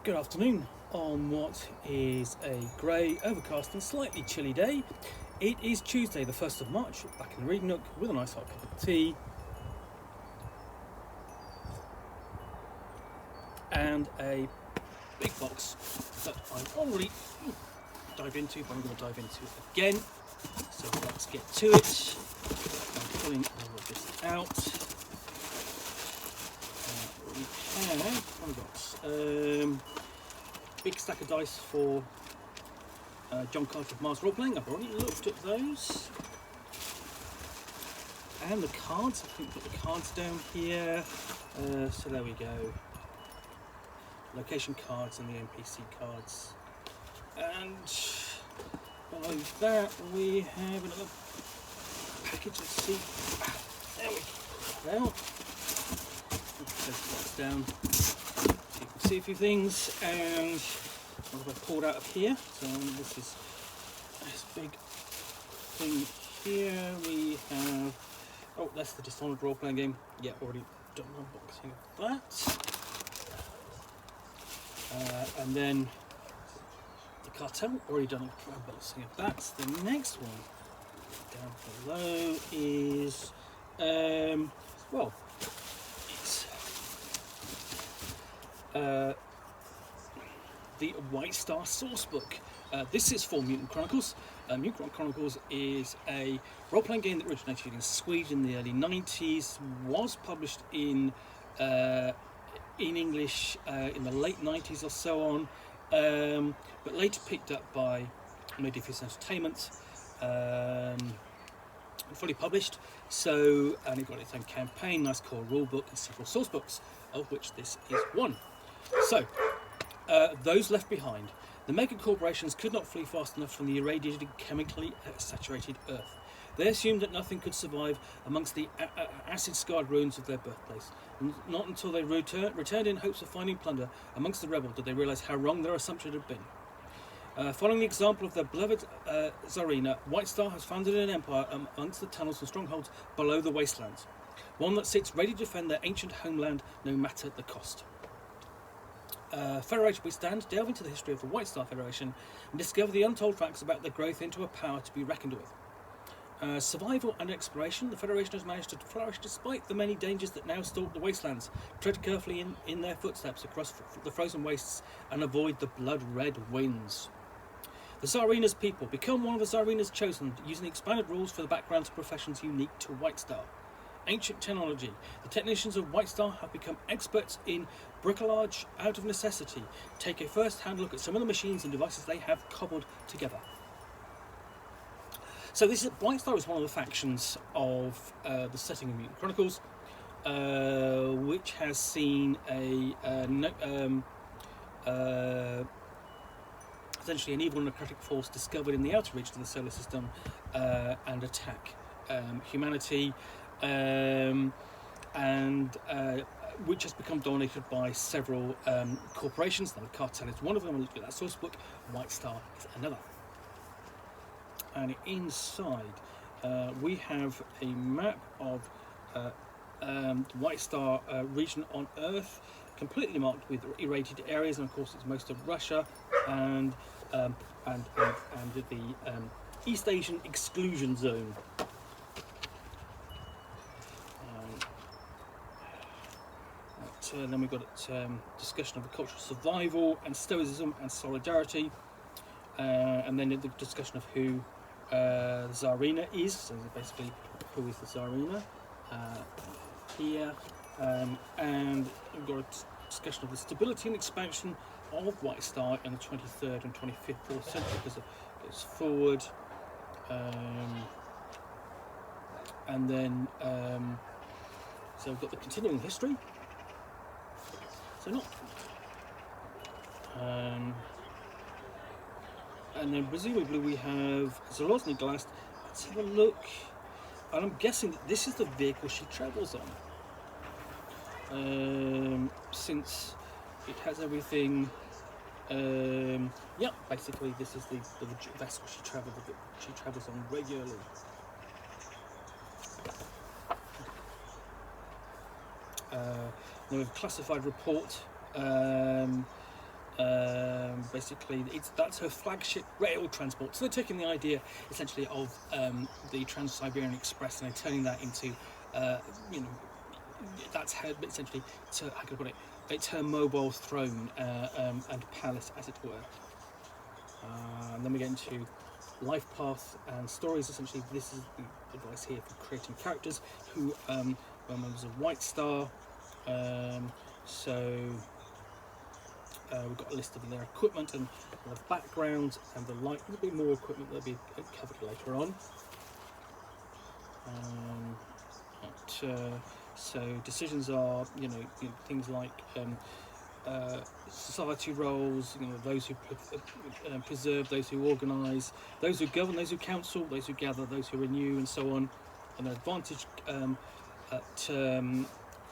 Good afternoon on what is a grey, overcast and slightly chilly day. It is Tuesday the 1st of March, back in the reading nook with a nice hot cup of tea and a big box that I've already dived into, but I'm going to dive into it again. So let's get to it. I'm pulling all of this out. We have big stack of dice for John Carter of Mars Roleplaying. I've already looked at those. And the cards, I think put the cards down here. So there we go. Location cards and the NPC cards. And below that we have another package. Let's see. There we go. Close the box down. So you can see a few things. And what have I pulled out of here? So this is this big thing here. We have, oh, that's the Dishonored role-playing game. Yeah, already done an unboxing of that. And then the Cartel, already done an unboxing of that. The next one down below is, well, it's the Whitestar Sourcebook. This is for Mutant Chronicles. Mutant Chronicles is a role-playing game that originated in Sweden in the early 90s, was published in English in the late 90s or so on, but later picked up by Modiphius Entertainment, fully published. So, and it got its own campaign, nice core rulebook, and several source books, of which this is one. So, those left behind. The mega corporations could not flee fast enough from the irradiated, chemically saturated Earth. They assumed that nothing could survive amongst the acid-scarred ruins of their birthplace. Not until they returned in hopes of finding plunder amongst the rebels did they realise how wrong their assumption had been. Following the example of their beloved Tsarina, Whitestar has founded an empire amongst the tunnels and strongholds below the wastelands. One that sits ready to defend their ancient homeland no matter the cost. Federation we stand, delve into the history of the Whitestar Federation and discover the untold facts about their growth into a power to be reckoned with. Survival and exploration, the Federation has managed to flourish despite the many dangers that now stalk the wastelands. Tread carefully in their footsteps across the frozen wastes and avoid the blood-red winds. The Tsarina's people, become one of the Tsarina's chosen, using expanded rules for the backgrounds and professions unique to Whitestar. Ancient technology. The technicians of Whitestar have become experts in bricolage out of necessity. Take a first-hand look at some of the machines and devices they have cobbled together. So this is, Whitestar is one of the factions of the setting of Mutant Chronicles, which has seen essentially an evil necrotic force discovered in the outer reaches of the solar system and attack humanity. Which has become dominated by several corporations. Now, the Cartel is one of them. We'll look at that source book. Whitestar is another. And inside, we have a map of Whitestar region on Earth, completely marked with irradiated areas, and of course, it's most of Russia and the East Asian exclusion zone. And then we've got discussion of the cultural survival and stoicism and solidarity, and then the discussion of who the Tsarina is. So basically, who is the Tsarina here, and we've got a discussion of the stability and expansion of Whitestar in the 23rd and 4th century because it goes forward, and then so we've got the continuing history. So not, and then presumably we have Zalozny Glass. Let's have a look, and I'm guessing that this is the vehicle she travels on, since it has everything. Yeah, basically this is the vessel she travels on regularly. Now we have a classified report Basically, that's her flagship rail transport. So they're taking the idea essentially of the Trans-Siberian Express and they're turning that into, that's her essentially. How can I put it? It's her mobile throne and palace, as it were. And then we get into life path and stories. Essentially, this is the advice here for creating characters who are members of Whitestar. We've got a list of their equipment and the background and the light. There'll be more equipment that'll be covered later on. So decisions are, things like society roles, those who preserve, those who organise, those who govern, those who counsel, those who gather, those who renew, and so on. And an advantage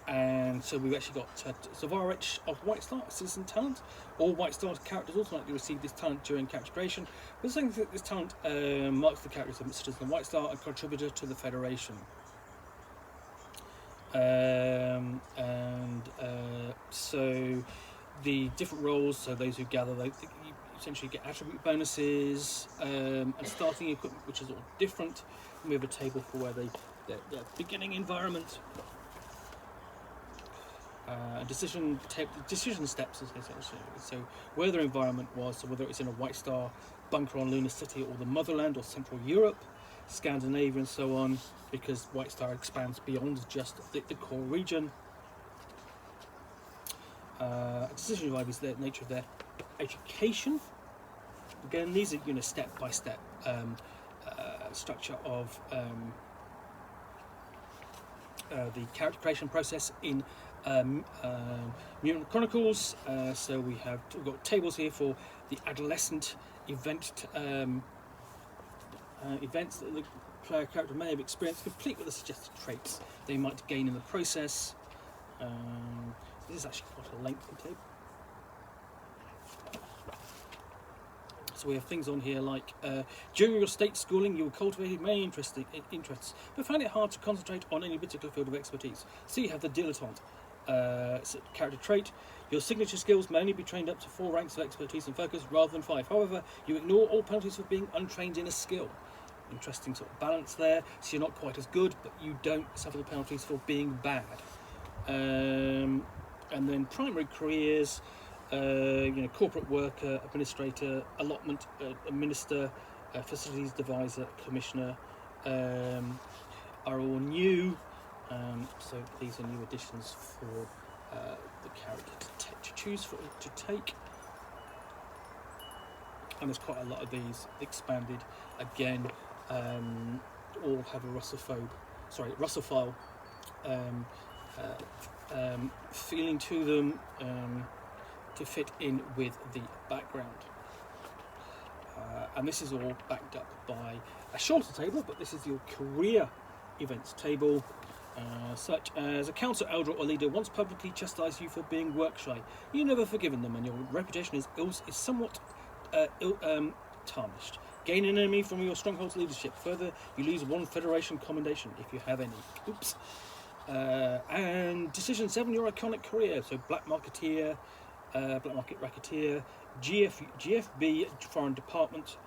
and so we've actually got Zavarich of Whitestar, citizen talent. All Whitestar characters automatically receive this talent during character creation. But the second thing, this talent marks the character as a citizen of Whitestar and contributor to the Federation. So the different roles, so those who gather, you essentially get attribute bonuses and starting equipment, which is all different. And we have a table for where their beginning environment. Decision steps, essentially. So where their environment was, so whether it's in a Whitestar bunker on Lunar City or the Motherland or Central Europe, Scandinavia and so on, because Whitestar expands beyond just the core region. Decision drive is the nature of their education. Again, these are step by step structure of the character creation process in Mutant Chronicles. So we've got tables here for the adolescent events that the player character may have experienced, complete with the suggested traits they might gain in the process. This is actually quite a lengthy table. So we have things on here like, during your state schooling you cultivated many interests, but found it hard to concentrate on any particular field of expertise. So you have the dilettante character trait. Your signature skills may only be trained up to 4 ranks of expertise and focus rather than 5. However, you ignore all penalties for being untrained in a skill. Interesting sort of balance there. So you're not quite as good, but you don't suffer the penalties for being bad. And then primary careers, corporate worker, administrator, allotment, minister, facilities deviser, commissioner, are all new. So these are new additions for the character to choose to take. And there's quite a lot of these expanded. Again, all have a Russophile feeling to them to fit in with the background. And this is all backed up by a shorter table, but this is your career events table, such as a council elder or leader once publicly chastised you for being work shy. You never forgiven them, and your reputation is somewhat tarnished. Gain an enemy from your stronghold's leadership. Further, you lose 1 Federation commendation if you have any. Oops. And decision 7, your iconic career. So black market racketeer, GFB Foreign Department,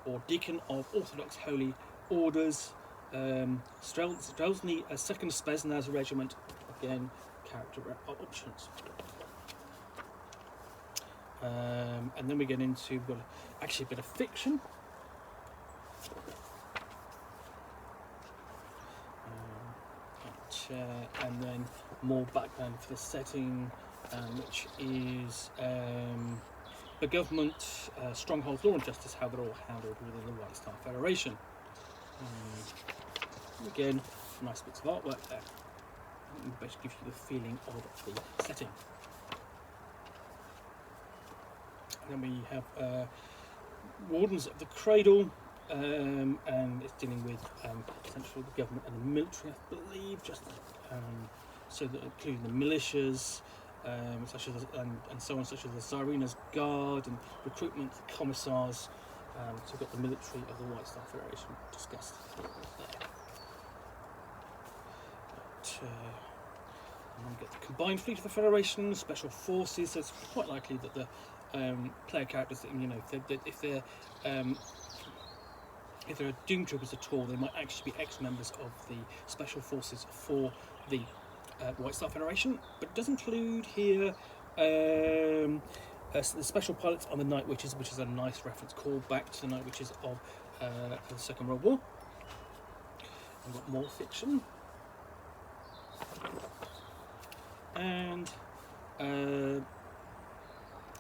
or Deacon of Orthodox Holy Orders, Strelzny, a second Spetsnaz regiment. Again, character options. And then we get into, we've got actually a bit of fiction. And then more background for the setting, which is the government, strongholds, law and justice, how they're all handled within the Whitestar Federation. Again, nice bits of artwork there. It basically gives you the feeling of the setting. And then we have Wardens of the Cradle, and it's dealing with essentially the government and the military, I believe, so that including the militias, such as and so on, such as the Tsarina's Guard and recruitment, the commissars. So we've got the military of the Whitestar Federation discussed there. And then we get the combined fleet of the Federation, special forces. So it's quite likely that the player characters that, you know, if they're Doom Troopers at all, they might actually be ex-members of the special forces for the Whitestar Federation. But it does include here the special pilots on the Night Witches, which is a nice reference call back to the Night Witches of the Second World War. I've got more fiction. And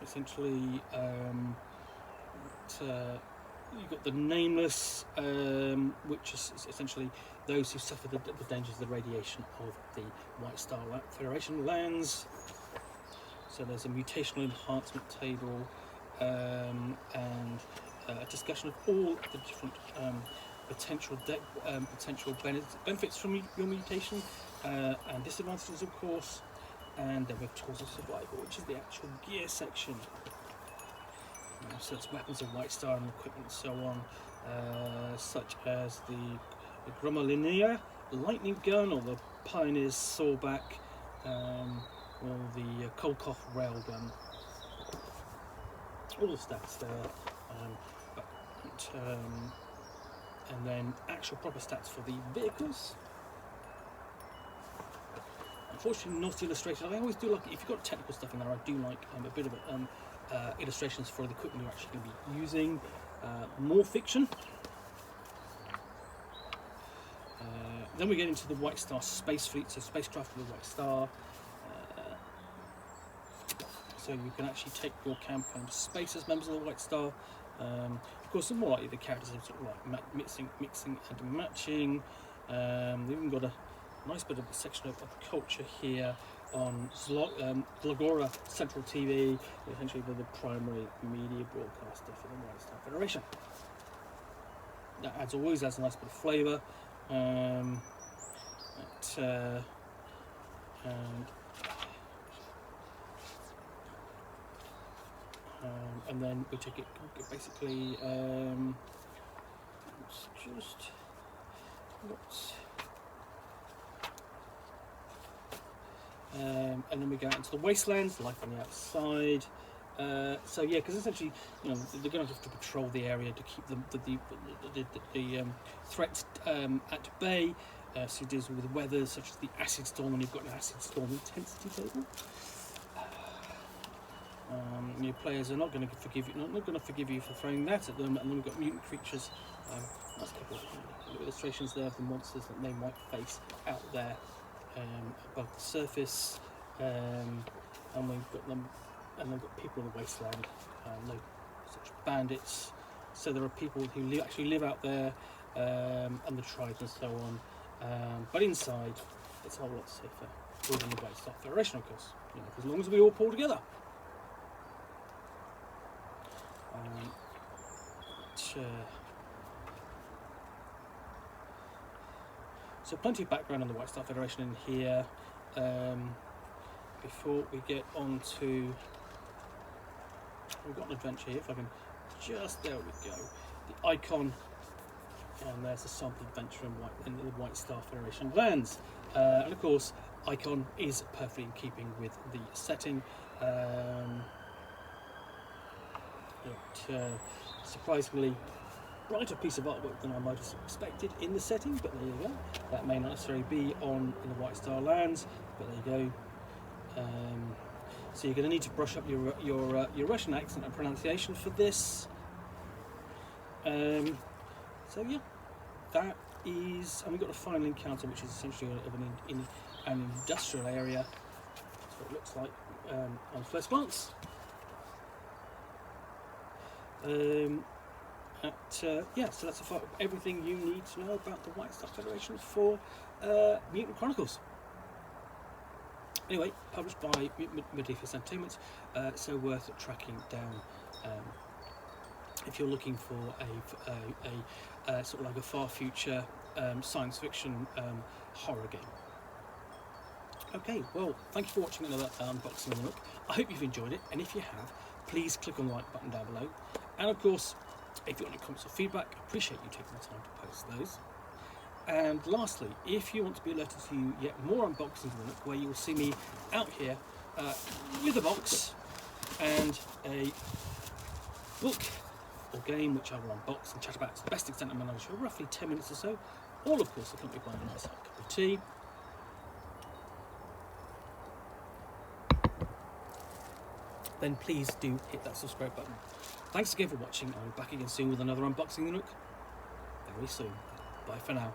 essentially you've got the Nameless, which is essentially those who suffer the dangers of the radiation of the Whitestar Federation lands. So there's a mutational enhancement table, and a discussion of all the different potential benefits from your mutation, and disadvantages, of course. And then we have Tools of Survival, which is the actual gear section. So it's weapons of Whitestar and equipment and so on, such as the Gromolinia lightning gun, or the Pioneer's sawback, or the Kolkov railgun. All the stats there, and then actual proper stats for the vehicles. Unfortunately, not illustrated. I always do like, if you've got technical stuff in there, I do like a bit of illustrations for the equipment you're actually going to be using. More fiction. Then we get into the Whitestar space fleet, so spacecraft for the Whitestar. So you can actually take your campaign to space as members of the Whitestar. Of course, more likely the characters are sort of like mixing and matching. We've even got a nice bit of a section of culture here on Zlogora Central TV, essentially the primary media broadcaster for the Whitestar Federation. That always adds a nice bit of flavour. And then we take it basically. It's just what's. And then we go out into the wastelands, life on the outside. So yeah, because essentially, you know, they're going to have to patrol the area to keep the threats at bay. So it deals with the weather, such as the acid storm, and you've got an acid storm intensity table. Your players are not going to forgive you. Not going to forgive you for throwing that at them. And then we've got mutant creatures. That's a couple of illustrations there of the monsters that they might face out there. Above the surface, and we've got them, and they've got people in the wasteland, no such bandits. So there are people who actually live out there, and the tribes and so on. But inside, it's a whole lot safer within the Whitestar Federation, of course. You know, as long as we all pull together. So plenty of background on the Whitestar Federation in here. Before we get on to, we've got an adventure here. If I can just, there we go. The icon, and there's a sample adventure in the Whitestar Federation lands. And of course, icon is perfectly in keeping with the setting. Surprisingly brighter piece of artwork than I might have expected in the setting, but there you go. That may not necessarily be in the Whitestar lands, but there you go. So you're going to need to brush up your Russian accent and pronunciation for this. So yeah, that is, and we've got a final encounter, which is essentially in an industrial area. That's what it looks like on first glance. Yeah, so that's everything you need to know about the Whitestar Federation for Mutant Chronicles. Anyway, published by Modiphius Entertainment, so worth tracking down if you're looking for a sort of like a far future science fiction horror game. Okay, well, thank you for watching another unboxing of Nook. I hope you've enjoyed it, and if you have, please click on the like button down below. And of course, if you've got any comments or feedback, I appreciate you taking the time to post those. And lastly, if you want to be alerted to yet more unboxings of the Nook, where you will see me out here with a box and a book or game which I will unbox and chat about to the best extent of my knowledge for roughly 10 minutes or so, all of course accompanied by a nice hot cup of tea. Then please do hit that subscribe button. Thanks again for watching. I'll be back again soon with another unboxing the Nook very soon. Bye for now.